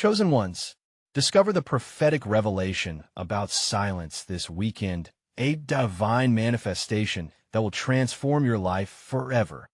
Chosen ones, discover the prophetic revelation about silence this weekend, a divine manifestation that will transform your life forever.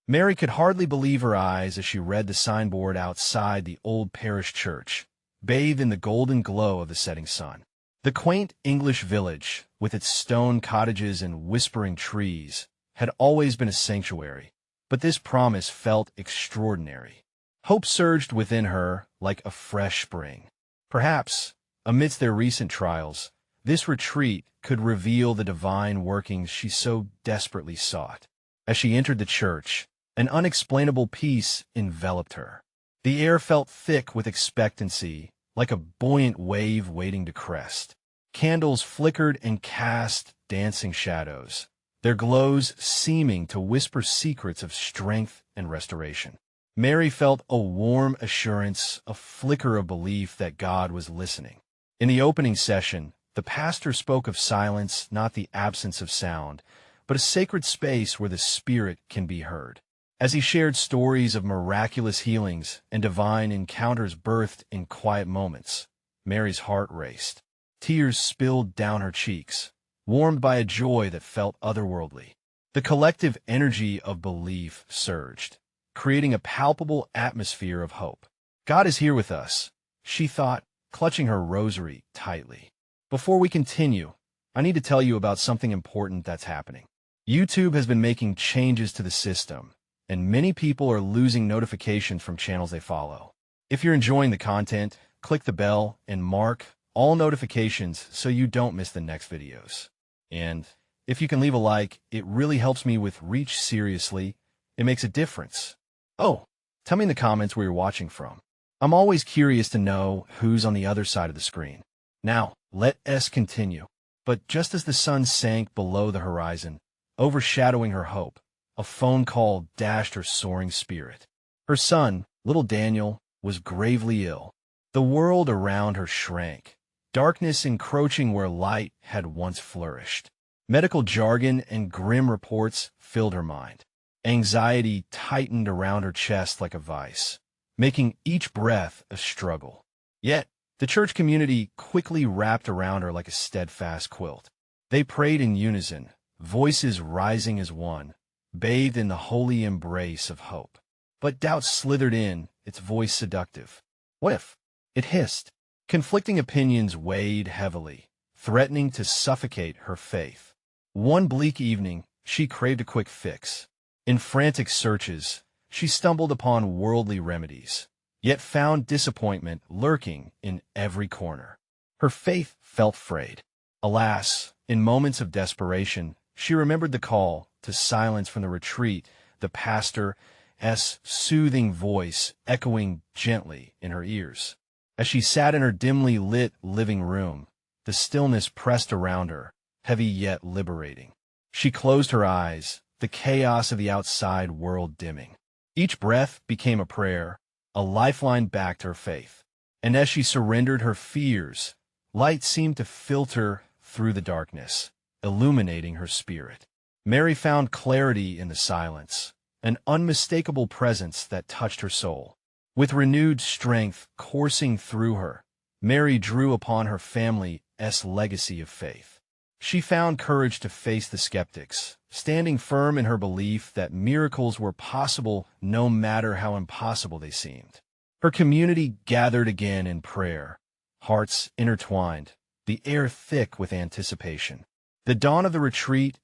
Mary could hardly believe her eyes as she read the signboard outside the old parish church, bathed in the golden glow of the setting sun. The quaint English village, with its stone cottages and whispering trees, had always been a sanctuary, but this promise felt extraordinary. Hope surged within her like a fresh spring. Perhaps, amidst their recent trials, this retreat could reveal the divine workings she so desperately sought. As she entered the church, an unexplainable peace enveloped her. The air felt thick with expectancy, like a buoyant wave waiting to crest. Candles flickered and cast dancing shadows, their glows seeming to whisper secrets of strength and restoration. Mary felt a warm assurance, a flicker of belief that God was listening. In the opening session, the pastor spoke of silence, not the absence of sound, but a sacred space where the Spirit can be heard. As he shared stories of miraculous healings and divine encounters birthed in quiet moments, Mary's heart raced. Tears spilled down her cheeks, warmed by a joy that felt otherworldly. The collective energy of belief surged, creating a palpable atmosphere of hope. God is here with us, she thought, clutching her rosary tightly. Before we continue, I need to tell you about something important that's happening. YouTube has been making changes to the system, and many people are losing notifications from channels they follow. If you're enjoying the content, click the bell and mark all notifications so you don't miss the next videos. And if you can leave a like, it really helps me with reach. Seriously, it makes a difference. Oh, tell me in the comments where you're watching from. I'm always curious to know who's on the other side of the screen. Now, let us continue. But just as the sun sank below the horizon, overshadowing her hope, a phone call dashed her soaring spirit. Her son, little Daniel, was gravely ill. The world around her shrank, darkness encroaching where light had once flourished. Medical jargon and grim reports filled her mind. Anxiety tightened around her chest like a vice, making each breath a struggle. Yet, the church community quickly wrapped around her like a steadfast quilt. They prayed in unison, voices rising as one, bathed in the holy embrace of hope. But doubt slithered in, its voice seductive. What if? It hissed. Conflicting opinions weighed heavily, threatening to suffocate her faith. One bleak evening, she craved a quick fix. In frantic searches, she stumbled upon worldly remedies, yet found disappointment lurking in every corner. Her faith felt frayed. Alas, in moments of desperation, she remembered the call to silence from the retreat, the pastor's soothing voice echoing gently in her ears. As she sat in her dimly lit living room, the stillness pressed around her, heavy yet liberating. She closed her eyes, the chaos of the outside world dimming. Each breath became a prayer, a lifeline back to her faith. And as she surrendered her fears, light seemed to filter through the darkness, illuminating her spirit. Mary found clarity in the silence, an unmistakable presence that touched her soul. With renewed strength coursing through her, Mary drew upon her family's legacy of faith. She found courage to face the skeptics, standing firm in her belief that miracles were possible no matter how impossible they seemed. Her community gathered again in prayer, hearts intertwined, the air thick with anticipation. The dawn of the retreat's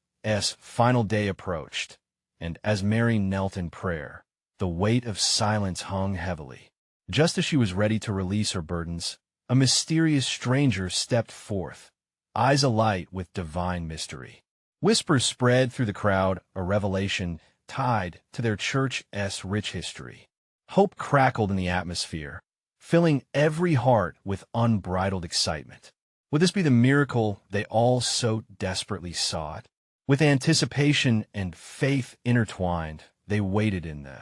final day approached, and as Mary knelt in prayer, the weight of silence hung heavily. Just as she was ready to release her burdens, a mysterious stranger stepped forth, eyes alight with divine mystery. Whispers spread through the crowd, a revelation tied to their church's rich history. Hope crackled in the atmosphere, filling every heart with unbridled excitement. Would this be the miracle they all so desperately sought? With anticipation and faith intertwined, they waited in the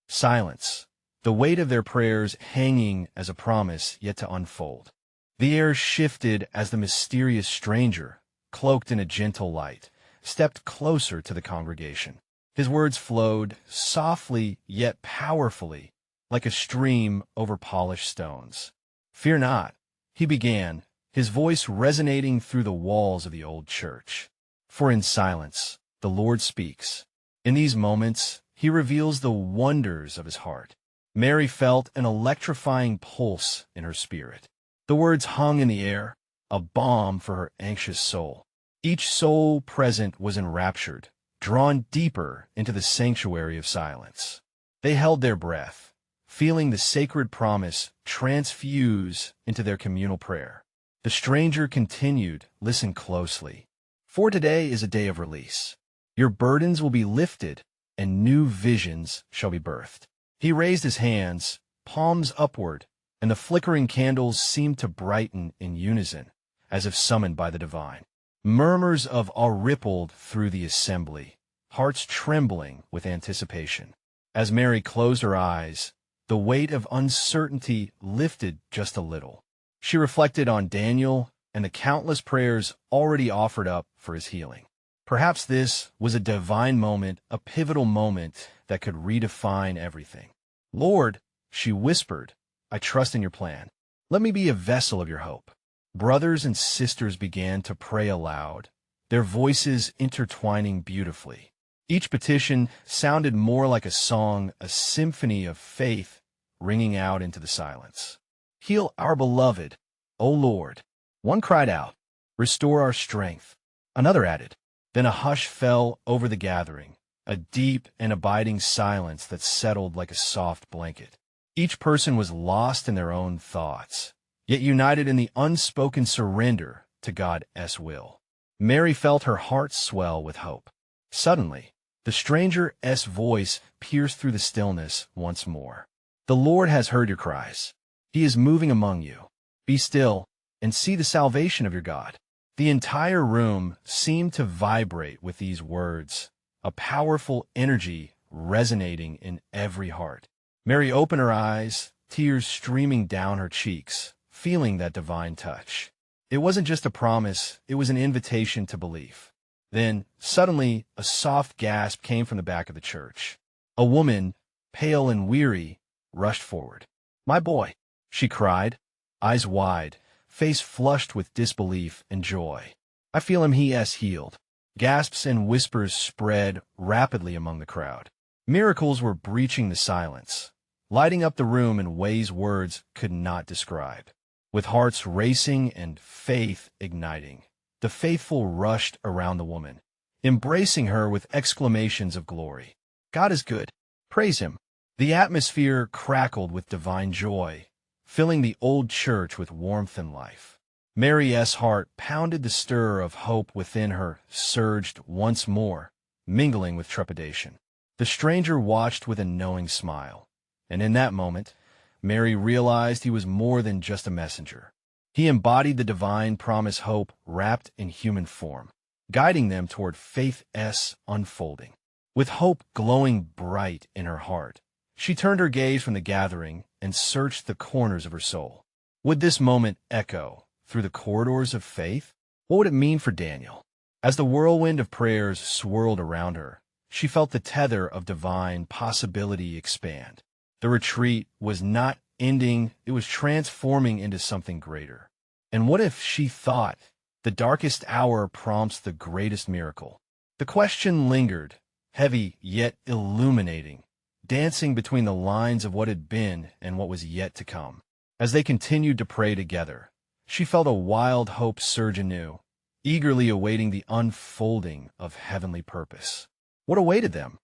silence, the weight of their prayers hanging as a promise yet to unfold. The air shifted as the mysterious stranger, cloaked in a gentle light, stepped closer to the congregation. His words flowed softly yet powerfully, like a stream over polished stones. "Fear not," he began, his voice resonating through the walls of the old church. "For in silence the Lord speaks. In these moments he reveals the wonders of his heart." Mary felt an electrifying pulse in her spirit. The words hung in the air, a balm for her anxious soul. Each soul present was enraptured, drawn deeper into the sanctuary of silence. They held their breath, feeling the sacred promise transfuse into their communal prayer. The stranger continued, "Listen closely, for today is a day of release. Your burdens will be lifted, and new visions shall be birthed." He raised his hands, palms upward, and the flickering candles seemed to brighten in unison, as if summoned by the divine. Murmurs of awe rippled through the assembly, hearts trembling with anticipation. As Mary closed her eyes, the weight of uncertainty lifted just a little. She reflected on Daniel and the countless prayers already offered up for his healing. Perhaps this was a divine moment, a pivotal moment that could redefine everything. "Lord," she whispered, "I trust in your plan. Let me be a vessel of your hope." Brothers and sisters began to pray aloud, their voices intertwining beautifully. Each petition sounded more like a song, a symphony of faith ringing out into the silence. "Heal our beloved, O Lord." One cried out, "Restore our strength." Another added. Then a hush fell over the gathering, a deep and abiding silence that settled like a soft blanket. Each person was lost in their own thoughts, yet united in the unspoken surrender to God's will. Mary felt her heart swell with hope. Suddenly, the stranger's voice pierced through the stillness once more. "The Lord has heard your cries. He is moving among you. Be still and see the salvation of your God." The entire room seemed to vibrate with these words, a powerful energy resonating in every heart. Mary opened her eyes, tears streaming down her cheeks, feeling that divine touch. It wasn't just a promise, it was an invitation to belief. Then, suddenly, a soft gasp came from the back of the church. A woman, pale and weary, rushed forward. "My boy," she cried, eyes wide, face flushed with disbelief and joy. "I feel him, he has healed." Gasps and whispers spread rapidly among the crowd. Miracles were breaching the silence, lighting up the room in ways words could not describe. With hearts racing and faith igniting, the faithful rushed around the woman, embracing her with exclamations of glory. "God is good. Praise him." The atmosphere crackled with divine joy, filling the old church with warmth and life. Mary's heart pounded, the stir of hope within her surged once more, mingling with trepidation. The stranger watched with a knowing smile, and in that moment, Mary realized he was more than just a messenger. He embodied the divine promise, hope wrapped in human form, guiding them toward faith's unfolding. With hope glowing bright in her heart, she turned her gaze from the gathering and searched the corners of her soul. Would this moment echo through the corridors of faith? What would it mean for Daniel? As the whirlwind of prayers swirled around her, she felt the tether of divine possibility expand. The retreat was not ending, it was transforming into something greater. And what if, she thought, the darkest hour prompts the greatest miracle? The question lingered, heavy yet illuminating, dancing between the lines of what had been and what was yet to come. As they continued to pray together, she felt a wild hope surge anew, eagerly awaiting the unfolding of heavenly purpose. What awaited them?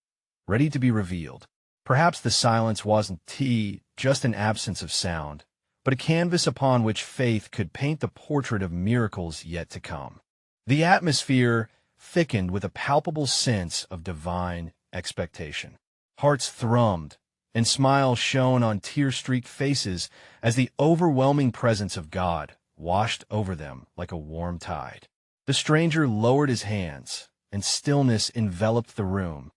Ready to be revealed. Perhaps the silence wasn't just an absence of sound, but a canvas upon which faith could paint the portrait of miracles yet to come. The atmosphere thickened with a palpable sense of divine expectation. Hearts thrummed, and smiles shone on tear-streaked faces as the overwhelming presence of God washed over them like a warm tide. The stranger lowered his hands, and stillness enveloped the room,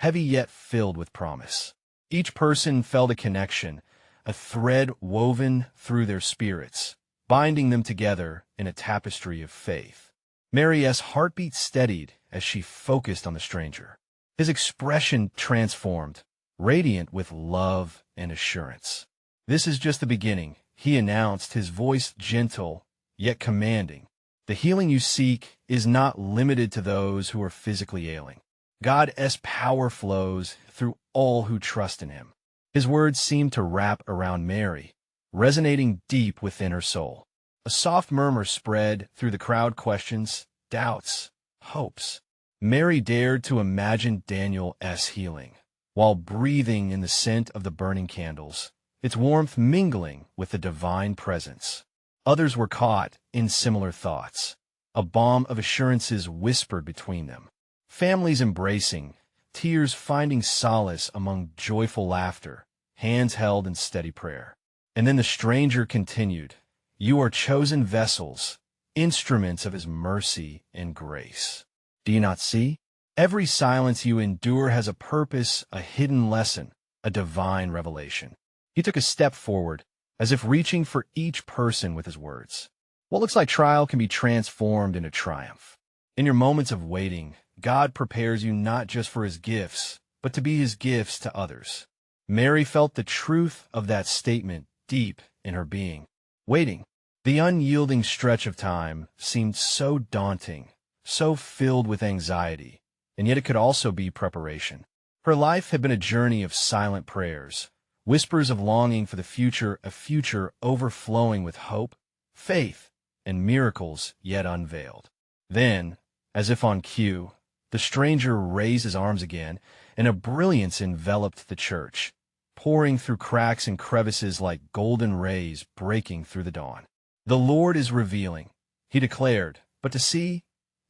heavy yet filled with promise. Each person felt a connection, a thread woven through their spirits, binding them together in a tapestry of faith. Mary's heartbeat steadied as she focused on the stranger. His expression transformed, radiant with love and assurance. "This is just the beginning," he announced, his voice gentle yet commanding. "The healing you seek is not limited to those who are physically ailing. God's power flows through all who trust in him." His words seemed to wrap around Mary, resonating deep within her soul. A soft murmur spread through the crowd, questions, doubts, hopes. Mary dared to imagine Daniel's healing, while breathing in the scent of the burning candles, its warmth mingling with the divine presence. Others were caught in similar thoughts. A balm of assurances whispered between them. Families embracing, tears finding solace among joyful laughter, hands held in steady prayer. And then the stranger continued, "You are chosen vessels, instruments of his mercy and grace. Do you not see? Every silence you endure has a purpose, a hidden lesson, a divine revelation." He took a step forward, as if reaching for each person with his words. What looks like trial can be transformed into triumph. In your moments of waiting, God prepares you not just for his gifts, but to be his gifts to others. Mary felt the truth of that statement deep in her being. Waiting, the unyielding stretch of time, seemed so daunting, so filled with anxiety, and yet it could also be preparation. Her life had been a journey of silent prayers, whispers of longing for the future, a future overflowing with hope, faith, and miracles yet unveiled. Then, as if on cue, the stranger raised his arms again, and a brilliance enveloped the church, pouring through cracks and crevices like golden rays breaking through the dawn. "The Lord is revealing," he declared, "but to see,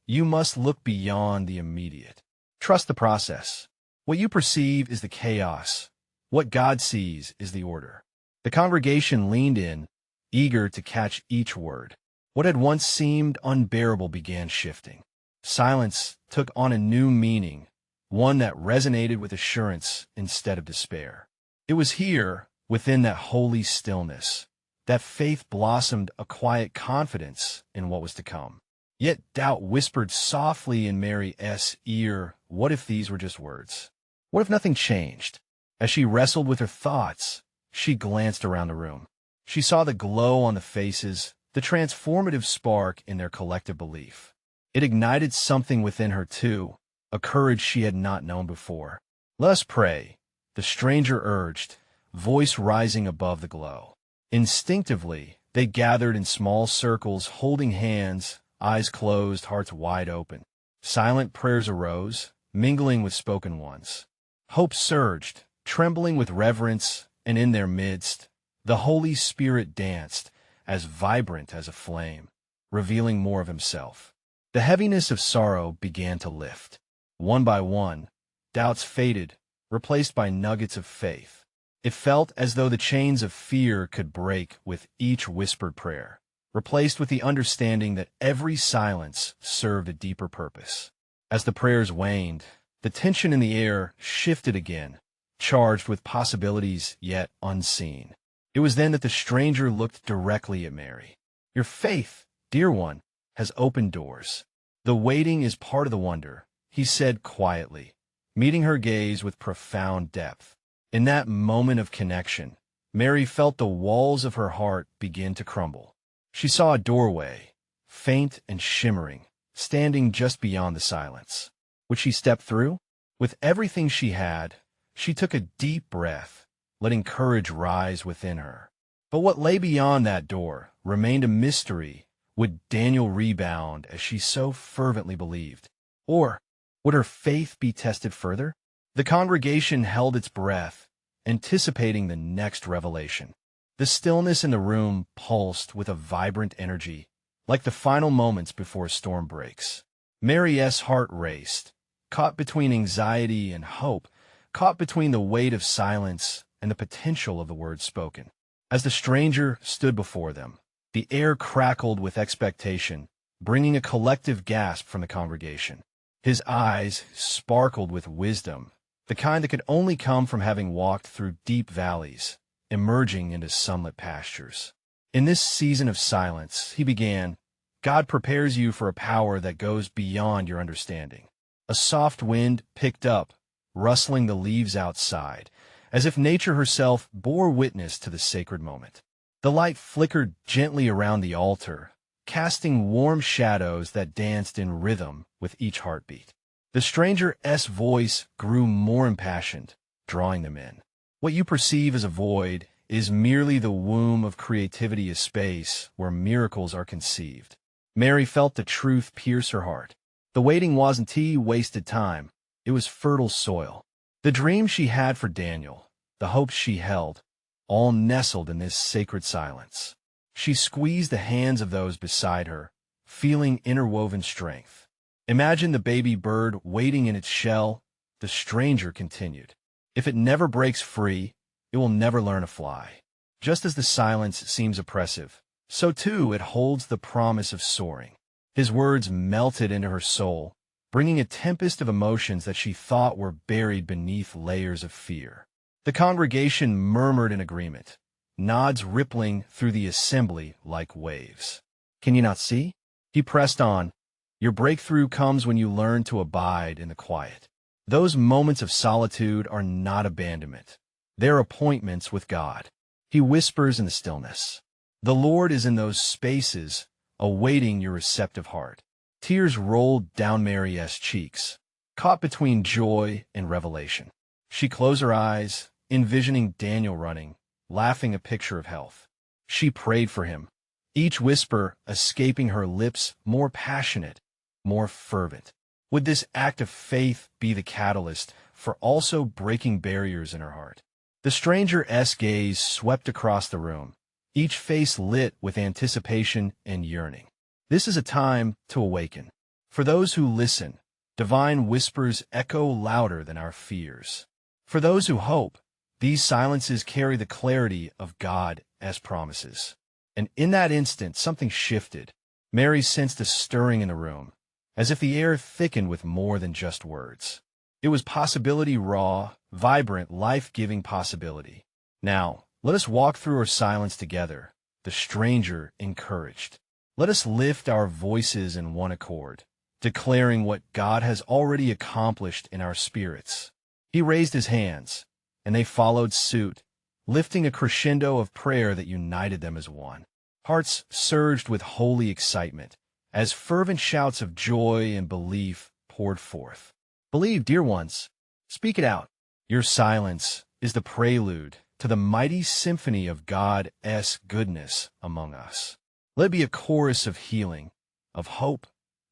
you must look beyond the immediate. Trust the process. What you perceive is the chaos. What God sees is the order." The congregation leaned in, eager to catch each word. What had once seemed unbearable began shifting. Silence took on a new meaning, one that resonated with assurance instead of despair. It was here, within that holy stillness, that faith blossomed, a quiet confidence in what was to come. Yet doubt whispered softly in Mary's ear, what if these were just words? What if nothing changed? As she wrestled with her thoughts, she glanced around the room. She saw the glow on the faces, the transformative spark in their collective belief. It ignited something within her too, a courage she had not known before. "Let us pray," the stranger urged, voice rising above the glow. Instinctively, they gathered in small circles, holding hands, eyes closed, hearts wide open. Silent prayers arose, mingling with spoken ones. Hope surged, trembling with reverence, and in their midst, the Holy Spirit danced, as vibrant as a flame, revealing more of himself. The heaviness of sorrow began to lift. One by one, doubts faded, replaced by nuggets of faith. It felt as though the chains of fear could break with each whispered prayer, replaced with the understanding that every silence served a deeper purpose. As the prayers waned, the tension in the air shifted again, charged with possibilities yet unseen. It was then that the stranger looked directly at Mary. "Your faith, dear one, has opened doors. The waiting is part of the wonder," he said quietly, meeting her gaze with profound depth. In that moment of connection, Mary felt the walls of her heart begin to crumble. She saw a doorway, faint and shimmering, standing just beyond the silence. Would she step through? With everything she had, she took a deep breath, letting courage rise within her. But what lay beyond that door remained a mystery. Would Daniel rebound as she so fervently believed? Or would her faith be tested further? The congregation held its breath, anticipating the next revelation. The stillness in the room pulsed with a vibrant energy, like the final moments before a storm breaks. Mary's heart raced, caught between anxiety and hope, caught between the weight of silence and the potential of the words spoken. As the stranger stood before them, the air crackled with expectation, bringing a collective gasp from the congregation. His eyes sparkled with wisdom, the kind that could only come from having walked through deep valleys, emerging into sunlit pastures. In this season of silence, he began, "God prepares you for a power that goes beyond your understanding." A soft wind picked up, rustling the leaves outside, as if nature herself bore witness to the sacred moment. The light flickered gently around the altar, casting warm shadows that danced in rhythm with each heartbeat. The stranger's voice grew more impassioned, drawing them in. What you perceive as a void is merely the womb of creativity, a space where miracles are conceived. Mary felt the truth pierce her heart. The waiting wasn't wasted time. It was fertile soil. The dreams she had for Daniel, the hopes she held, all nestled in this sacred silence. She squeezed the hands of those beside her, feeling interwoven strength. Imagine the baby bird waiting in its shell, the stranger continued. If it never breaks free, it will never learn to fly. Just as the silence seems oppressive, so too it holds the promise of soaring. His words melted into her soul, bringing a tempest of emotions that she thought were buried beneath layers of fear. The congregation murmured in agreement, nods rippling through the assembly like waves. Can you not see? He pressed on. Your breakthrough comes when you learn to abide in the quiet. Those moments of solitude are not abandonment. They're appointments with God. He whispers in the stillness. The Lord is in those spaces, awaiting your receptive heart. Tears rolled down Mary's cheeks, caught between joy and revelation. She closed her eyes, envisioning Daniel running, laughing a picture of health. She prayed for him, each whisper escaping her lips more passionate, more fervent. Would this act of faith be the catalyst for also breaking barriers in her heart? The stranger's gaze swept across the room, each face lit with anticipation and yearning. This is a time to awaken. For those who listen, divine whispers echo louder than our fears. For those who hope, these silences carry the clarity of God as promises. And in that instant, something shifted. Mary sensed a stirring in the room, as if the air thickened with more than just words. It was possibility, raw, vibrant, life-giving possibility. Now, let us walk through our silence together, the stranger encouraged. Let us lift our voices in one accord, declaring what God has already accomplished in our spirits. He raised his hands, and they followed suit, lifting a crescendo of prayer that united them as one. Hearts surged with holy excitement, as fervent shouts of joy and belief poured forth. Believe, dear ones. Speak it out. Your silence is the prelude to the mighty symphony of God's goodness among us. Let it be a chorus of healing, of hope,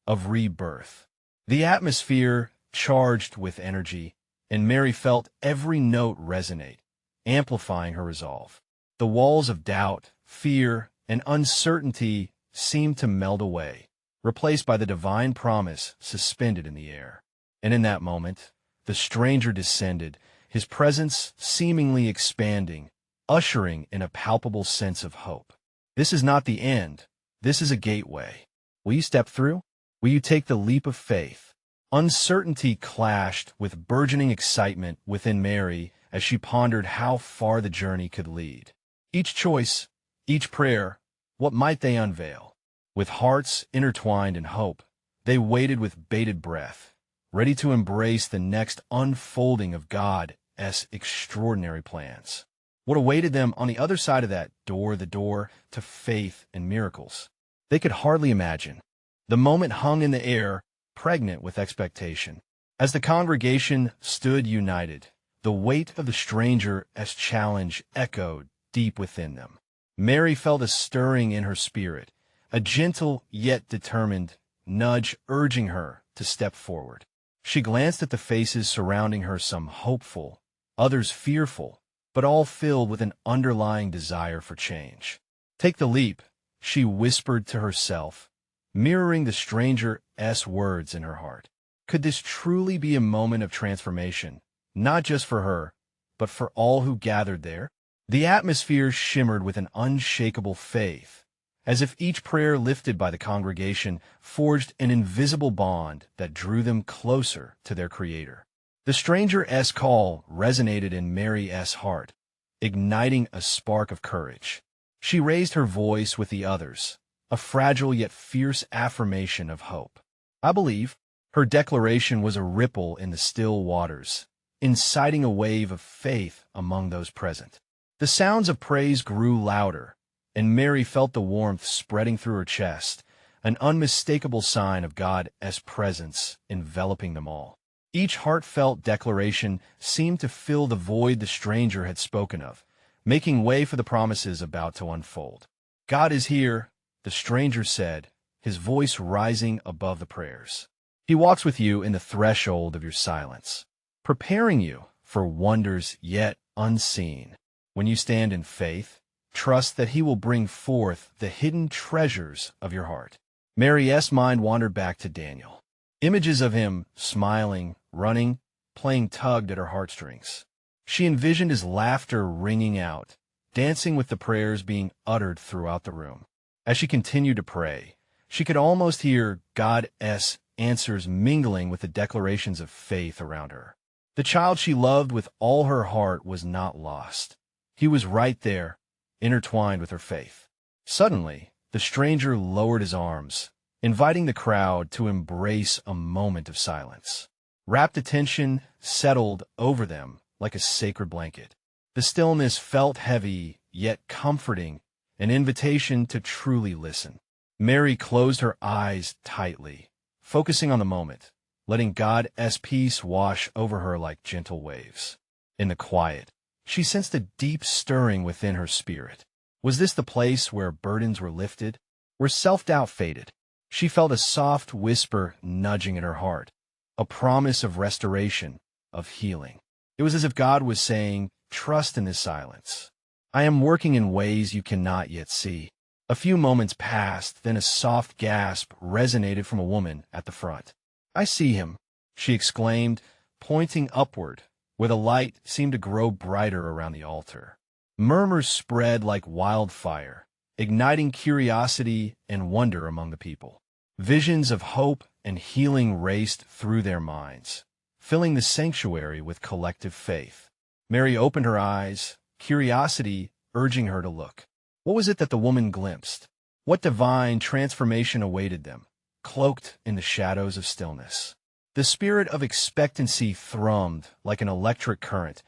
of rebirth. The atmosphere charged with energy, and Mary felt every note resonate, amplifying her resolve. The walls of doubt, fear, and uncertainty seemed to melt away, replaced by the divine promise suspended in the air. And in that moment, the stranger descended, his presence seemingly expanding, ushering in a palpable sense of hope. This is not the end. This is a gateway. Will you step through? Will you take the leap of faith? Uncertainty clashed with burgeoning excitement within Mary as she pondered how far the journey could lead. Each choice, each prayer, what might they unveil? With hearts intertwined in hope, they waited with bated breath, ready to embrace the next unfolding of God's extraordinary plans. What awaited them on the other side of that door, the door to faith and miracles? They could hardly imagine. The moment hung in the air, pregnant with expectation. As the congregation stood united, the weight of the stranger's challenge echoed deep within them. Mary felt a stirring in her spirit, a gentle yet determined nudge urging her to step forward. She glanced at the faces surrounding her, some hopeful, others fearful, but all filled with an underlying desire for change. Take the leap, she whispered to herself, mirroring the stranger's words in her heart. Could this truly be a moment of transformation, not just for her, but for all who gathered there? The atmosphere shimmered with an unshakable faith, as if each prayer lifted by the congregation forged an invisible bond that drew them closer to their Creator. The stranger's call resonated in Mary's heart, igniting a spark of courage. She raised her voice with the others, a fragile yet fierce affirmation of hope. I believe. Her declaration was a ripple in the still waters, inciting a wave of faith among those present. The sounds of praise grew louder, and Mary felt the warmth spreading through her chest, an unmistakable sign of God's presence enveloping them all. Each heartfelt declaration seemed to fill the void the stranger had spoken of, making way for the promises about to unfold. "God is here," the stranger said, his voice rising above the prayers. "He walks with you in the threshold of your silence, preparing you for wonders yet unseen. When you stand in faith, trust that He will bring forth the hidden treasures of your heart." Mary's mind wandered back to Daniel. Images of him smiling, running, playing tugged at her heartstrings. She envisioned his laughter ringing out, dancing with the prayers being uttered throughout the room. As she continued to pray, she could almost hear God's answers mingling with the declarations of faith around her. The child she loved with all her heart was not lost. He was right there, intertwined with her faith. Suddenly, the stranger lowered his arms, inviting the crowd to embrace a moment of silence. Rapt attention settled over them like a sacred blanket. The stillness felt heavy, yet comforting, an invitation to truly listen. Mary closed her eyes tightly, focusing on the moment, letting God's peace wash over her like gentle waves. In the quiet, she sensed a deep stirring within her spirit. Was this the place where burdens were lifted, where self-doubt faded? She felt a soft whisper nudging at her heart, a promise of restoration, of healing. It was as if God was saying, "Trust in this silence. I am working in ways you cannot yet see." A few moments passed, then a soft gasp resonated from a woman at the front. "I see him," she exclaimed, pointing upward, where the light seemed to grow brighter around the altar. Murmurs spread like wildfire, igniting curiosity and wonder among the people. Visions of hope and healing raced through their minds, filling the sanctuary with collective faith. Mary opened her eyes, curiosity urging her to look. What was it that the woman glimpsed? What divine transformation awaited them, cloaked in the shadows of stillness? The spirit of expectancy thrummed like an electric current,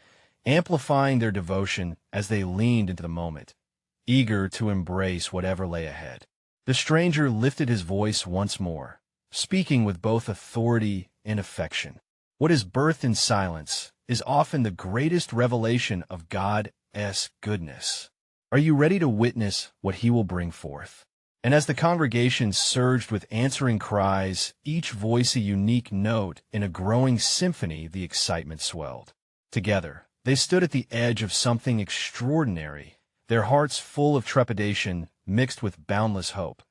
amplifying their devotion as they leaned into the moment, eager to embrace whatever lay ahead. The stranger lifted his voice once more, speaking with both authority and affection. What is birthed in silence is often the greatest revelation of God's goodness. Are you ready to witness what He will bring forth? And as the congregation surged with answering cries, each voice a unique note in a growing symphony, the excitement swelled. Together, they stood at the edge of something extraordinary, their hearts full of trepidation mixed with boundless hope,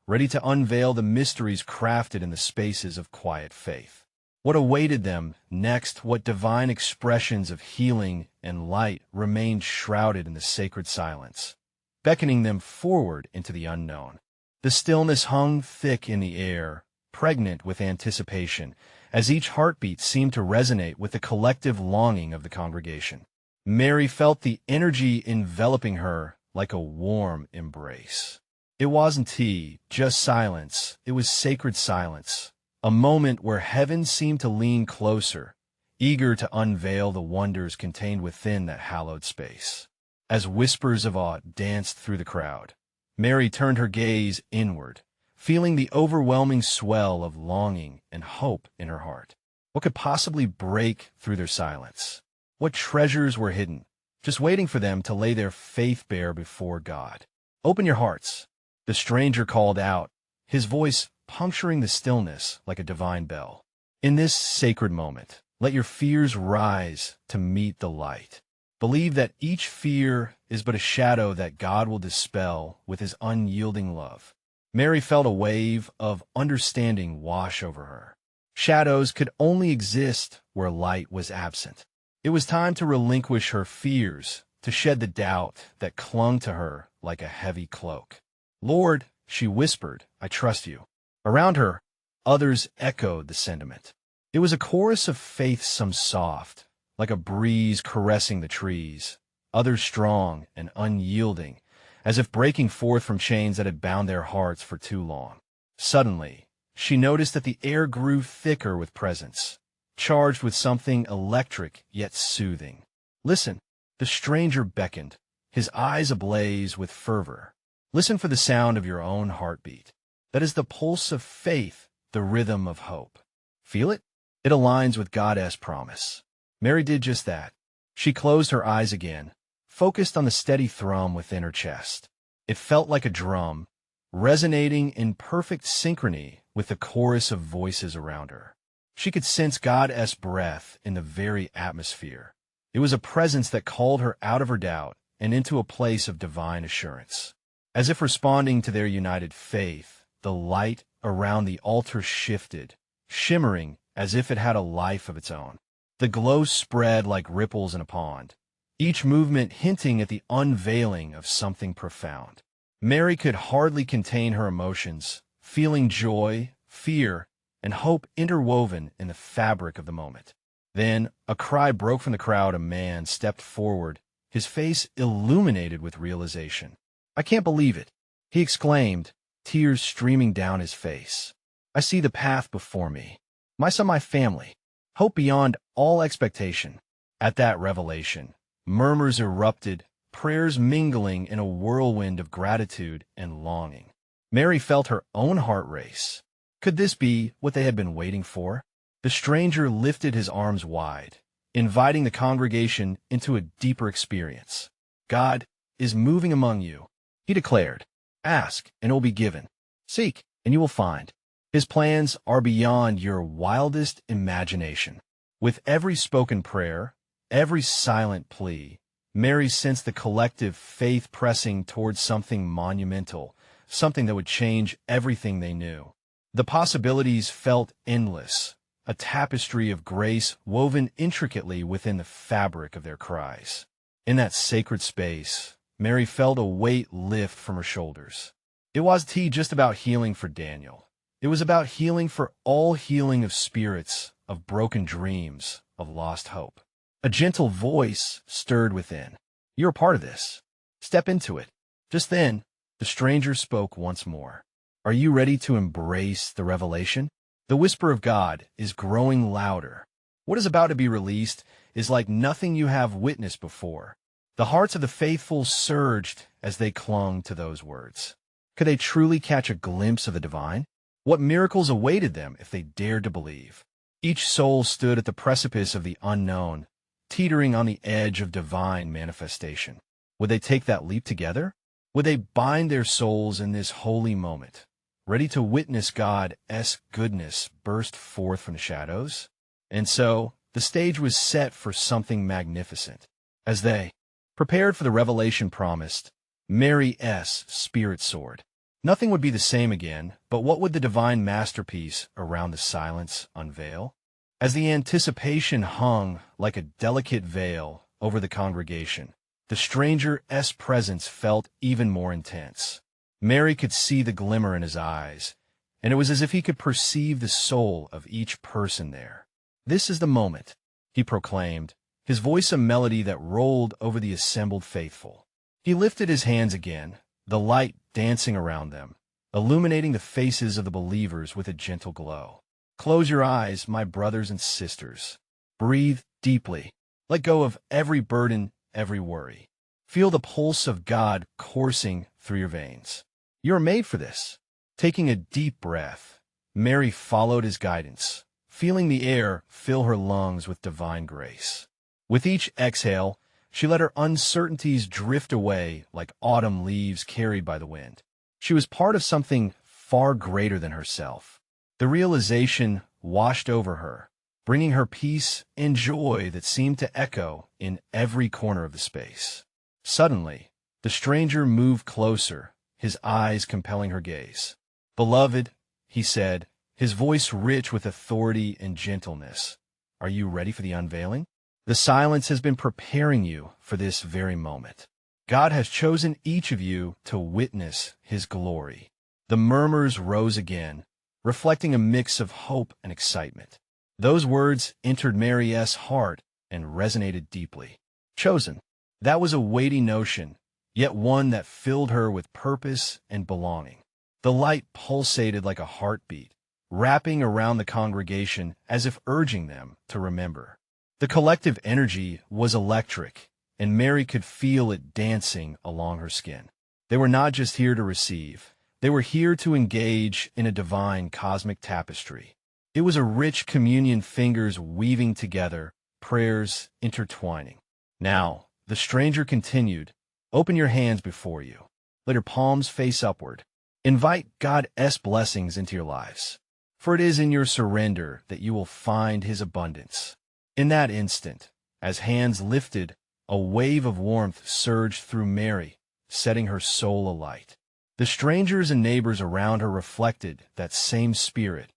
ready to unveil the mysteries crafted in the spaces of quiet faith. What awaited them next, what divine expressions of healing and light remained shrouded in the sacred silence, beckoning them forward into the unknown. The stillness hung thick in the air, pregnant with anticipation, as each heartbeat seemed to resonate with the collective longing of the congregation. Mary felt the energy enveloping her like a warm embrace. It wasn't tea, just silence. It was sacred silence, a moment where heaven seemed to lean closer, eager to unveil the wonders contained within that hallowed space. As whispers of awe danced through the crowd, Mary turned her gaze inward, feeling the overwhelming swell of longing and hope in her heart. What could possibly break through their silence? What treasures were hidden, just waiting for them to lay their faith bare before God? "Open your hearts," the stranger called out, his voice puncturing the stillness like a divine bell. In this sacred moment, let your fears rise to meet the light. Believe that each fear is but a shadow that God will dispel with His unyielding love. Mary felt a wave of understanding wash over her. Shadows could only exist where light was absent. It was time to relinquish her fears, to shed the doubt that clung to her like a heavy cloak. "Lord," she whispered, "I trust you." Around her, others echoed the sentiment. It was a chorus of faith, some soft, like a breeze caressing the trees, others strong and unyielding, as if breaking forth from chains that had bound their hearts for too long. Suddenly, she noticed that the air grew thicker with presence, charged with something electric yet soothing. Listen, the stranger beckoned, his eyes ablaze with fervor. Listen for the sound of your own heartbeat. That is the pulse of faith, the rhythm of hope. Feel it? It aligns with God's promise. Mary did just that. She closed her eyes again, focused on the steady thrum within her chest. It felt like a drum, resonating in perfect synchrony with the chorus of voices around her. She could sense God's breath in the very atmosphere. It was a presence that called her out of her doubt and into a place of divine assurance. As if responding to their united faith, the light around the altar shifted, shimmering as if it had a life of its own. The glow spread like ripples in a pond, each movement hinting at the unveiling of something profound. Mary could hardly contain her emotions, feeling joy, fear, and hope interwoven in the fabric of the moment. Then, a cry broke from the crowd. A man stepped forward, his face illuminated with realization. "I can't believe it," he exclaimed, tears streaming down his face. "I see the path before me. My son, my family. Hope beyond all expectation." At that revelation, murmurs erupted, prayers mingling in a whirlwind of gratitude and longing. Mary felt her own heart race. Could this be what they had been waiting for? The stranger lifted his arms wide, inviting the congregation into a deeper experience. "God is moving among you," he declared. "Ask, and it will be given. Seek, and you will find." His plans are beyond your wildest imagination. With every spoken prayer, every silent plea, Mary sensed the collective faith pressing towards something monumental, something that would change everything they knew. The possibilities felt endless, a tapestry of grace woven intricately within the fabric of their cries. In that sacred space, Mary felt a weight lift from her shoulders. It wasn't just about healing for Daniel. It was about healing for all, healing of spirits, of broken dreams, of lost hope. A gentle voice stirred within. "You're a part of this. Step into it." Just then, the stranger spoke once more. "Are you ready to embrace the revelation?" The whisper of God is growing louder. What is about to be released is like nothing you have witnessed before. The hearts of the faithful surged as they clung to those words. Could they truly catch a glimpse of the divine? What miracles awaited them if they dared to believe? Each soul stood at the precipice of the unknown, teetering on the edge of divine manifestation. Would they take that leap together? Would they bind their souls in this holy moment, ready to witness God's goodness burst forth from the shadows? And so, the stage was set for something magnificent. As they prepared for the revelation promised, Mary's spirit soared. Nothing would be the same again, but what would the divine masterpiece around the silence unveil? As the anticipation hung like a delicate veil over the congregation, the stranger's presence felt even more intense. Mary could see the glimmer in his eyes, and it was as if he could perceive the soul of each person there. "This is the moment," he proclaimed, his voice a melody that rolled over the assembled faithful. He lifted his hands again, the light dancing around them, illuminating the faces of the believers with a gentle glow. "Close your eyes, my brothers and sisters. Breathe deeply. Let go of every burden, every worry. Feel the pulse of God coursing through your veins. You are made for this." Taking a deep breath, Mary followed his guidance, feeling the air fill her lungs with divine grace. With each exhale, she let her uncertainties drift away like autumn leaves carried by the wind. She was part of something far greater than herself. The realization washed over her, bringing her peace and joy that seemed to echo in every corner of the space. Suddenly, the stranger moved closer, his eyes compelling her gaze. "Beloved," he said, his voice rich with authority and gentleness, "are you ready for the unveiling? The silence has been preparing you for this very moment. God has chosen each of you to witness his glory." The murmurs rose again, reflecting a mix of hope and excitement. Those words entered Mary's heart and resonated deeply. Chosen. That was a weighty notion, yet one that filled her with purpose and belonging. The light pulsated like a heartbeat, wrapping around the congregation as if urging them to remember. The collective energy was electric, and Mary could feel it dancing along her skin. They were not just here to receive. They were here to engage in a divine cosmic tapestry. It was a rich communion, fingers weaving together, prayers intertwining. Now, the stranger continued, "Open your hands before you. Let your palms face upward. Invite God's blessings into your lives. For it is in your surrender that you will find His abundance." In that instant, as hands lifted, a wave of warmth surged through Mary, setting her soul alight. The strangers and neighbors around her reflected that same spirit,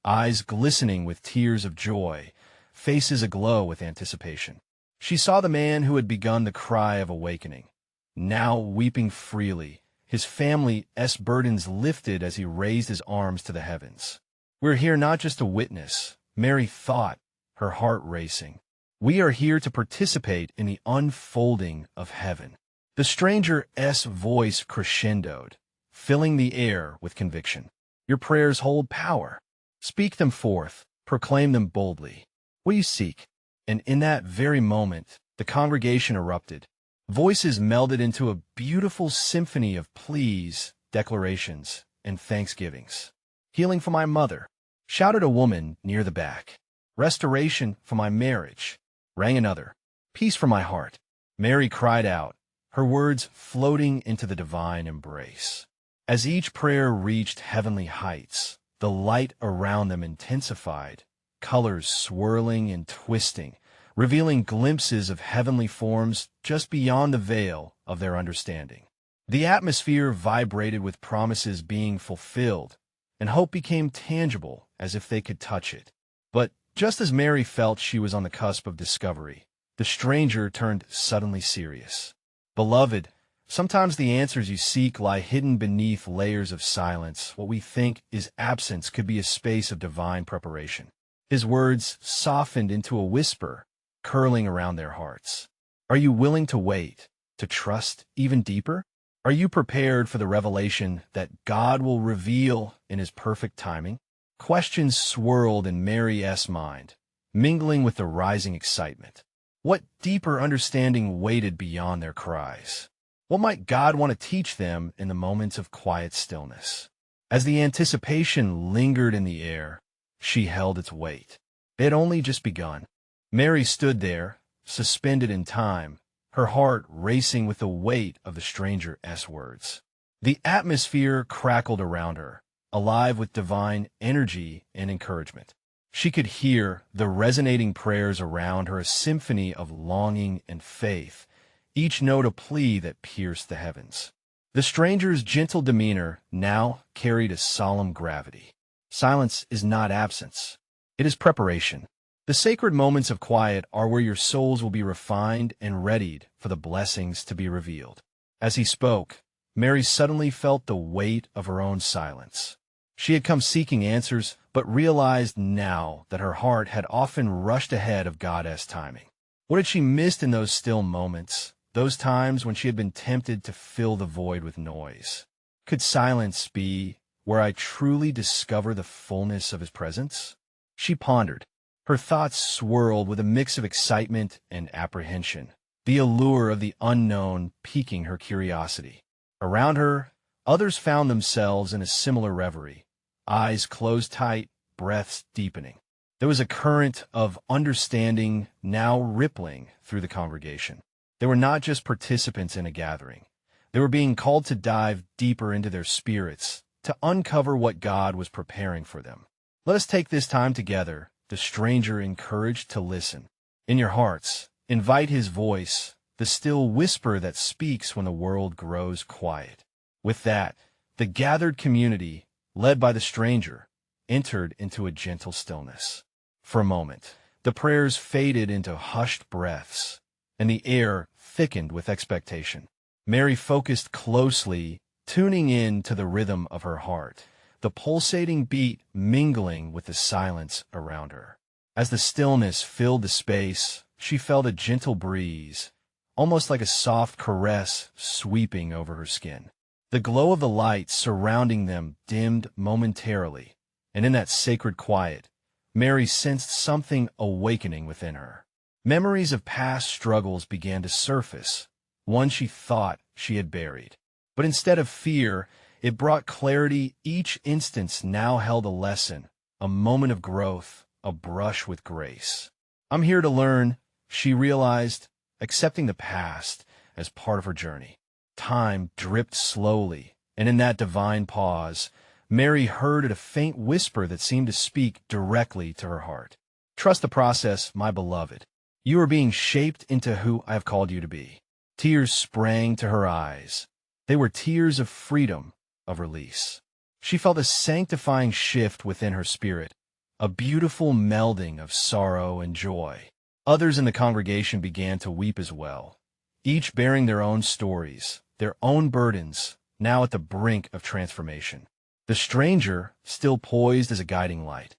eyes glistening with tears of joy, faces aglow with anticipation. She saw the man who had begun the cry of awakening, now weeping freely, his family's burdens lifted as he raised his arms to the heavens. "We're here not just to witness," Mary thought, her heart racing. "We are here to participate in the unfolding of heaven." The stranger's voice crescendoed, filling the air with conviction. "Your prayers hold power. Speak them forth, proclaim them boldly. What do you seek?" And in that very moment, the congregation erupted. Voices melded into a beautiful symphony of pleas, declarations, and thanksgivings. "Healing for my mother," shouted a woman near the back. "Restoration for my marriage," rang another. "Peace for my heart," Mary cried out, her words floating into the divine embrace. As each prayer reached heavenly heights, the light around them intensified, colors swirling and twisting, revealing glimpses of heavenly forms just beyond the veil of their understanding. The atmosphere vibrated with promises being fulfilled, and hope became tangible as if they could touch it. But just as Mary felt she was on the cusp of discovery, the stranger turned suddenly serious. "Beloved, sometimes the answers you seek lie hidden beneath layers of silence. What we think is absence could be a space of divine preparation." His words softened into a whisper, curling around their hearts. "Are you willing to wait, to trust even deeper? Are you prepared for the revelation that God will reveal in His perfect timing?" Questions swirled in Mary's mind, mingling with the rising excitement. What deeper understanding waited beyond their cries? What might God want to teach them in the moments of quiet stillness? As the anticipation lingered in the air, she held its weight. They had only just begun. Mary stood there, suspended in time, her heart racing with the weight of the stranger's words. The atmosphere crackled around her, alive with divine energy and encouragement. She could hear the resonating prayers around her, a symphony of longing and faith, each note a plea that pierced the heavens. The stranger's gentle demeanor now carried a solemn gravity. Silence is not absence. It is preparation. The sacred moments of quiet are where your souls will be refined and readied for the blessings to be revealed. As he spoke, Mary suddenly felt the weight of her own silence. She had come seeking answers, but realized now that her heart had often rushed ahead of God's timing. What had she missed in those still moments, those times when she had been tempted to fill the void with noise? Could silence be where I truly discover the fullness of His presence? She pondered. Her thoughts swirled with a mix of excitement and apprehension, the allure of the unknown piquing her curiosity. Around her, others found themselves in a similar reverie, eyes closed tight, breaths deepening. There was a current of understanding now rippling through the congregation. They were not just participants in a gathering. They were being called to dive deeper into their spirits, to uncover what God was preparing for them. Let us take this time together, the stranger encouraged, to listen. In your hearts, invite His voice, the still whisper that speaks when the world grows quiet. With that, the gathered community, led by the stranger, entered into a gentle stillness. For a moment, the prayers faded into hushed breaths, and the air thickened with expectation. Mary focused closely, tuning in to the rhythm of her heart, the pulsating beat mingling with the silence around her. As the stillness filled the space, she felt a gentle breeze, almost like a soft caress sweeping over her skin. The glow of the light surrounding them dimmed momentarily, and in that sacred quiet, Mary sensed something awakening within her. Memories of past struggles began to surface, one she thought she had buried. But instead of fear, it brought clarity. Each instance now held a lesson, a moment of growth, a brush with grace. I'm here to learn, she realized, accepting the past as part of her journey. Time dripped slowly, and in that divine pause, Mary heard a faint whisper that seemed to speak directly to her heart. Trust the process, my beloved. You are being shaped into who I have called you to be. Tears sprang to her eyes. They were tears of freedom, of release. She felt a sanctifying shift within her spirit, a beautiful melding of sorrow and joy. Others in the congregation began to weep as well, each bearing their own stories, their own burdens, now at the brink of transformation. The stranger still poised as a guiding light.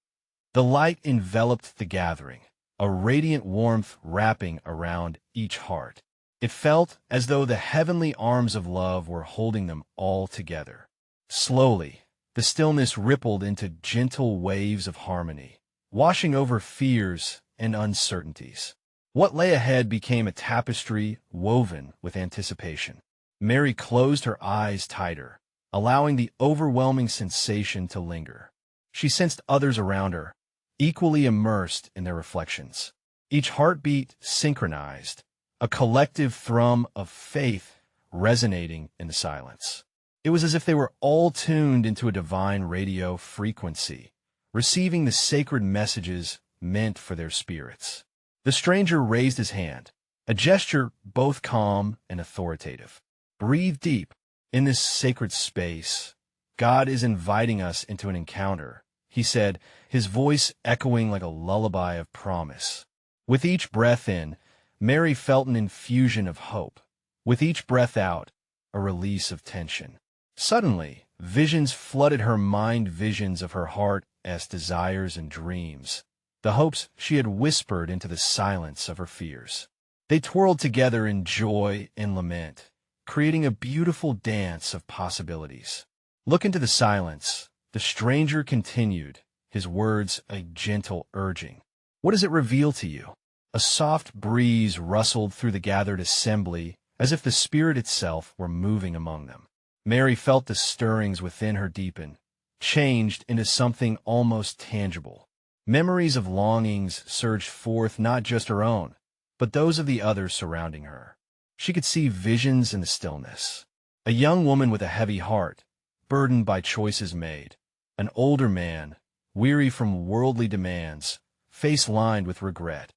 The light enveloped the gathering, a radiant warmth wrapping around each heart. It felt as though the heavenly arms of love were holding them all together. Slowly, the stillness rippled into gentle waves of harmony, washing over fears and uncertainties. What lay ahead became a tapestry woven with anticipation. Mary closed her eyes tighter, allowing the overwhelming sensation to linger. She sensed others around her, equally immersed in their reflections. Each heartbeat synchronized, a collective thrum of faith resonating in the silence. It was as if they were all tuned into a divine radio frequency, receiving the sacred messages meant for their spirits. The stranger raised his hand, a gesture both calm and authoritative. Breathe deep. In this sacred space, God is inviting us into an encounter, he said, his voice echoing like a lullaby of promise. With each breath in, Mary felt an infusion of hope. With each breath out, a release of tension. Suddenly, visions flooded her mind, visions of her heart as desires and dreams, the hopes she had whispered into the silence of her fears. They twirled together in joy and lament, creating a beautiful dance of possibilities. Look into the silence. The stranger continued, his words a gentle urging. What does it reveal to you? A soft breeze rustled through the gathered assembly, as if the Spirit itself were moving among them. Mary felt the stirrings within her deepen, changed into something almost tangible. Memories of longings surged forth, not just her own, but those of the others surrounding her. She could see visions in the stillness. A young woman with a heavy heart, burdened by choices made. An older man, weary from worldly demands, face lined with regret.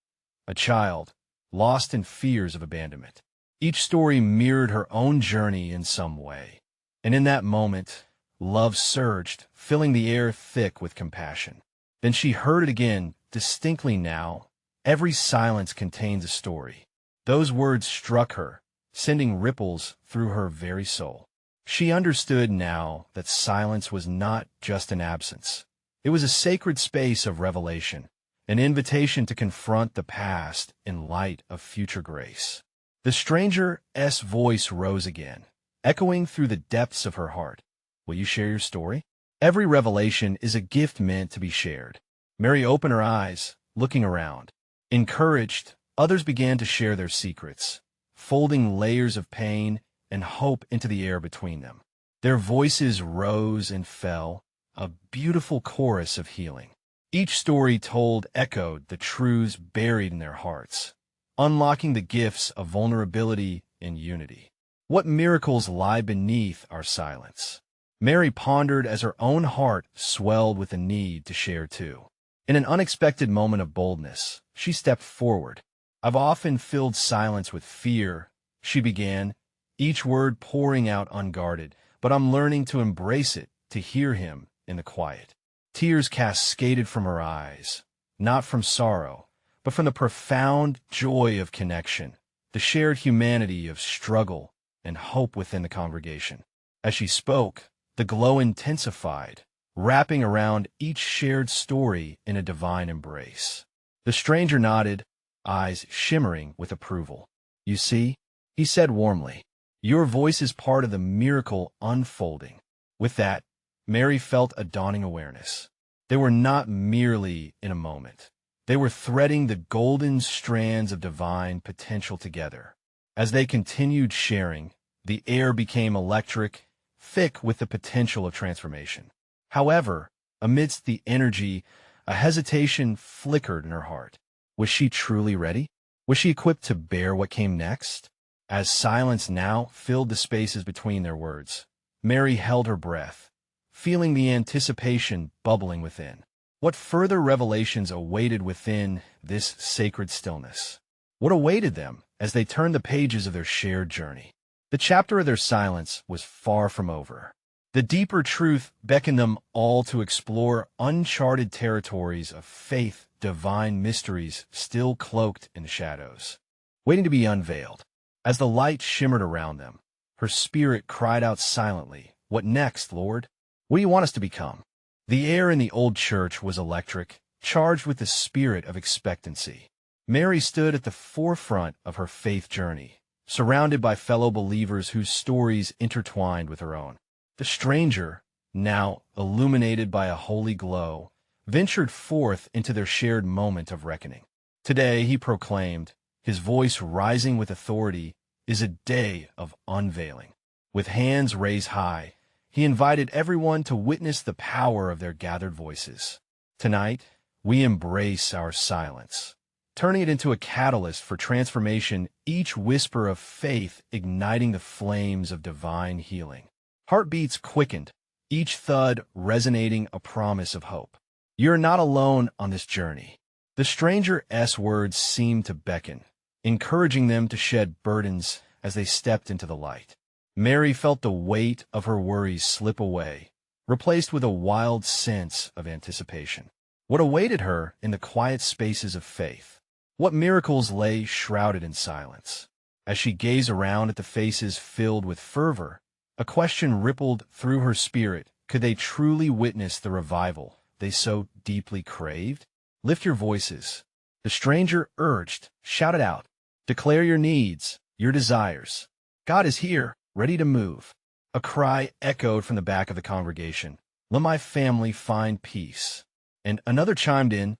A child, lost in fears of abandonment. Each story mirrored her own journey in some way. And in that moment, love surged, filling the air thick with compassion. Then she heard it again, distinctly now. Every silence contains a story. Those words struck her, sending ripples through her very soul. She understood now that silence was not just an absence. It was a sacred space of revelation, an invitation to confront the past in light of future grace. The stranger's voice rose again, echoing through the depths of her heart. Will you share your story? Every revelation is a gift meant to be shared. Mary opened her eyes, looking around. Encouraged, others began to share their secrets, folding layers of pain and hope into the air between them. Their voices rose and fell, a beautiful chorus of healing. Each story told echoed the truths buried in their hearts, unlocking the gifts of vulnerability and unity. What miracles lie beneath our silence? Mary pondered as her own heart swelled with a need to share too. In an unexpected moment of boldness, she stepped forward. I've often filled silence with fear, she began, each word pouring out unguarded, but I'm learning to embrace it, to hear him in the quiet. Tears cascaded from her eyes, not from sorrow, but from the profound joy of connection, the shared humanity of struggle and hope within the congregation. As she spoke, the glow intensified, wrapping around each shared story in a divine embrace. The stranger nodded, eyes shimmering with approval. You see, he said warmly, your voice is part of the miracle unfolding. With that, Mary felt a dawning awareness. They were not merely in a moment. They were threading the golden strands of divine potential together. As they continued sharing, the air became electric, thick with the potential of transformation. However, amidst the energy, a hesitation flickered in her heart. Was she truly ready? Was she equipped to bear what came next? As silence now filled the spaces between their words, Mary held her breath, feeling the anticipation bubbling within. What further revelations awaited within this sacred stillness? What awaited them as they turned the pages of their shared journey? The chapter of their silence was far from over. The deeper truth beckoned them all to explore uncharted territories of faith, divine mysteries still cloaked in the shadows, waiting to be unveiled. As the light shimmered around them, her spirit cried out silently, "What next, Lord? What do you want us to become?" The air in the old church was electric, charged with the spirit of expectancy. Mary stood at the forefront of her faith journey, surrounded by fellow believers whose stories intertwined with her own. The stranger, now illuminated by a holy glow, ventured forth into their shared moment of reckoning. Today, he proclaimed, his voice rising with authority, is a day of unveiling. With hands raised high, he invited everyone to witness the power of their gathered voices. Tonight, we embrace our silence, turning it into a catalyst for transformation, each whisper of faith igniting the flames of divine healing. Heartbeats quickened, each thud resonating a promise of hope. You're not alone on this journey. The stranger's words seemed to beckon, encouraging them to shed burdens as they stepped into the light. Mary felt the weight of her worries slip away, replaced with a wild sense of anticipation. What awaited her in the quiet spaces of faith? What miracles lay shrouded in silence? As she gazed around at the faces filled with fervor, a question rippled through her spirit. Could they truly witness the revival they so deeply craved? Lift your voices, the stranger urged, shout it out. Declare your needs, your desires. God is here, ready to move. A cry echoed from the back of the congregation. Let my family find peace. And another chimed in,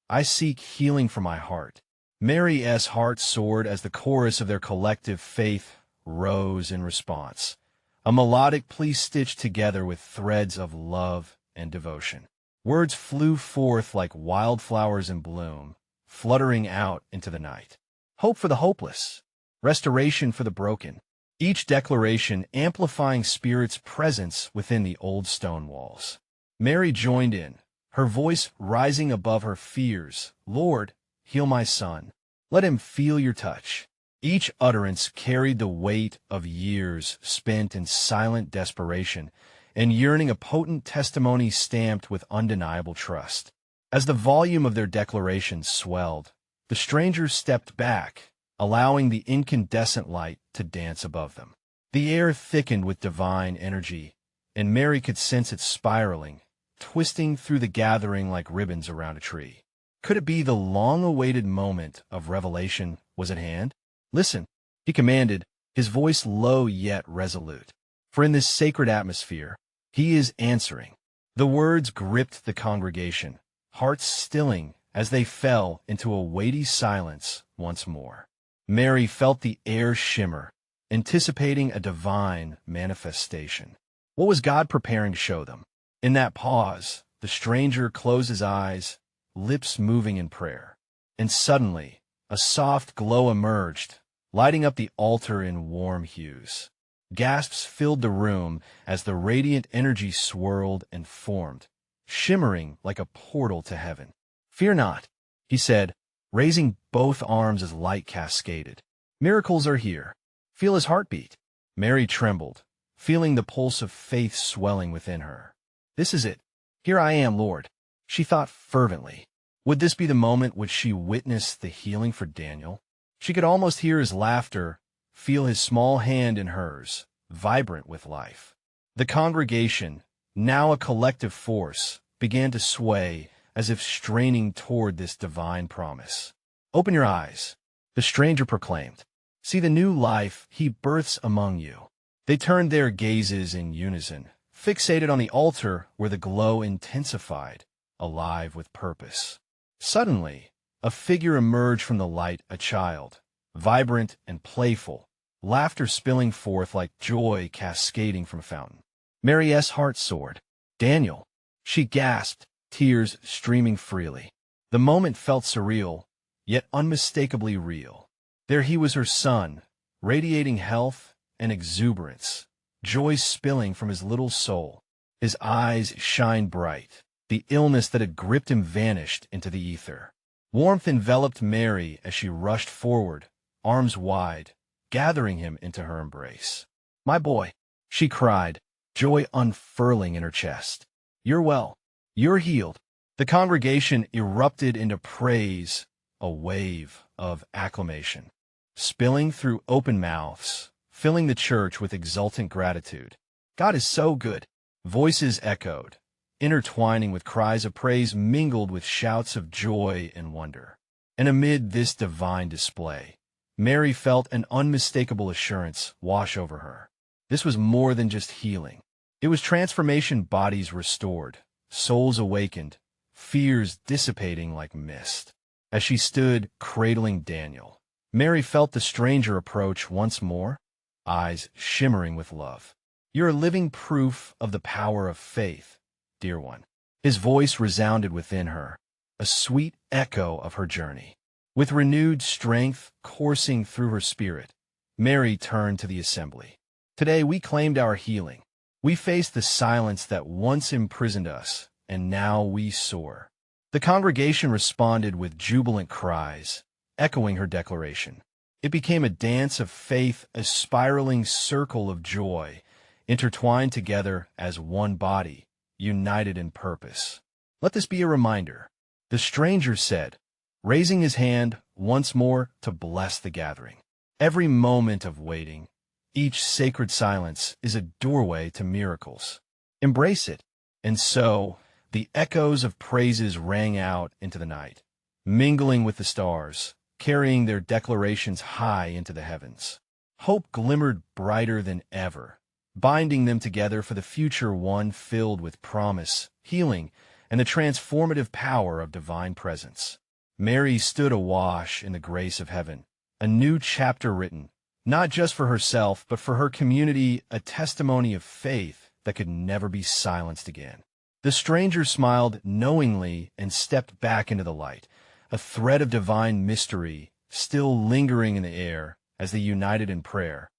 I seek healing for my heart. Mary's heart soared as the chorus of their collective faith rose in response. A melodic plea stitched together with threads of love and devotion. Words flew forth like wildflowers in bloom, fluttering out into the night. Hope for the hopeless, restoration for the broken. Each declaration amplifying Spirit's presence within the old stone walls. Mary joined in, her voice rising above her fears. Lord, heal my son. Let him feel your touch. Each utterance carried the weight of years spent in silent desperation and yearning, a potent testimony stamped with undeniable trust. As the volume of their declarations swelled, the strangers stepped back, allowing the incandescent light to dance above them. The air thickened with divine energy, and Mary could sense it spiraling, twisting through the gathering like ribbons around a tree. Could it be the long-awaited moment of revelation was at hand? Listen, he commanded, his voice low yet resolute. For in this sacred atmosphere, he is answering. The words gripped the congregation, hearts stilling as they fell into a weighty silence once more. Mary felt the air shimmer, anticipating a divine manifestation. What was God preparing to show them? In that pause, the stranger closed his eyes, lips moving in prayer. And suddenly, a soft glow emerged, lighting up the altar in warm hues. Gasps filled the room as the radiant energy swirled and formed, shimmering like a portal to heaven. Fear not, he said, raising both arms as light cascaded. Miracles are here. Feel his heartbeat. Mary trembled, feeling the pulse of faith swelling within her. This is it. Here I am, Lord, she thought fervently. Would this be the moment which she witnessed the healing for Daniel? She could almost hear his laughter, feel his small hand in hers, vibrant with life. The congregation, now a collective force, began to sway as if straining toward this divine promise. Open your eyes, the stranger proclaimed. See the new life he births among you. They turned their gazes in unison, fixated on the altar where the glow intensified, alive with purpose. Suddenly, a figure emerged from the light, a child, vibrant and playful, laughter spilling forth like joy cascading from a fountain. Mary's heart soared. "Daniel," she gasped, tears streaming freely. The moment felt surreal, yet unmistakably real. There he was, her son, radiating health and exuberance, joy spilling from his little soul. His eyes shined bright. The illness that had gripped him vanished into the ether. Warmth enveloped Mary as she rushed forward, arms wide, gathering him into her embrace. "My boy," she cried, joy unfurling in her chest. "You're well. You're healed." The congregation erupted into praise, a wave of acclamation, spilling through open mouths, filling the church with exultant gratitude. "God is so good," voices echoed, intertwining with cries of praise mingled with shouts of joy and wonder. And amid this divine display, Mary felt an unmistakable assurance wash over her. This was more than just healing. It was transformation, bodies restored, souls awakened, fears dissipating like mist. As she stood, cradling Daniel, Mary felt the stranger approach once more, eyes shimmering with love. "You're a living proof of the power of faith, dear one." His voice resounded within her, a sweet echo of her journey. With renewed strength coursing through her spirit, Mary turned to the assembly. "Today we claimed our healing. We faced the silence that once imprisoned us, and now we soar." The congregation responded with jubilant cries, echoing her declaration. It became a dance of faith, a spiraling circle of joy, intertwined together as one body, united in purpose. "Let this be a reminder," the stranger said, raising his hand once more to bless the gathering. "Every moment of waiting, each sacred silence is a doorway to miracles. Embrace it." And so, the echoes of praises rang out into the night, mingling with the stars, carrying their declarations high into the heavens. Hope glimmered brighter than ever, binding them together for the future, one filled with promise, healing, and the transformative power of divine presence. Mary stood awash in the grace of heaven, a new chapter written, not just for herself, but for her community, a testimony of faith that could never be silenced again. The stranger smiled knowingly and stepped back into the light, a thread of divine mystery still lingering in the air as they united in prayer,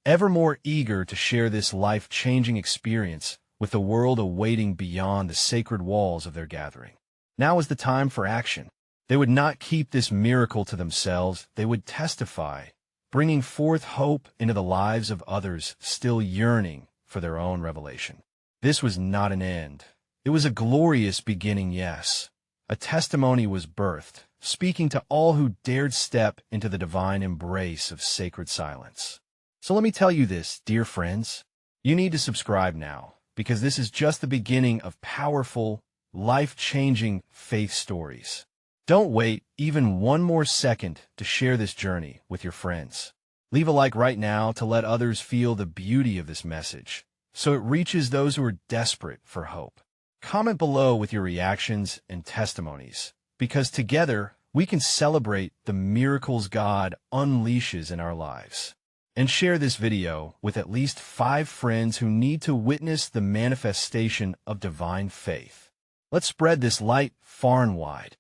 ever more eager to share this life-changing experience with the world awaiting beyond the sacred walls of their gathering. Now was the time for action. They would not keep this miracle to themselves. They would testify, bringing forth hope into the lives of others still yearning for their own revelation. This was not an end. It was a glorious beginning, yes. A testimony was birthed, speaking to all who dared step into the divine embrace of sacred silence. So let me tell you this, dear friends. You need to subscribe now, because this is just the beginning of powerful, life-changing faith stories. Don't wait even one more second to share this journey with your friends. Leave a like right now to let others feel the beauty of this message, so it reaches those who are desperate for hope. Comment below with your reactions and testimonies, because together we can celebrate the miracles God unleashes in our lives. And share this video with at least 5 friends who need to witness the manifestation of divine faith. Let's spread this light far and wide.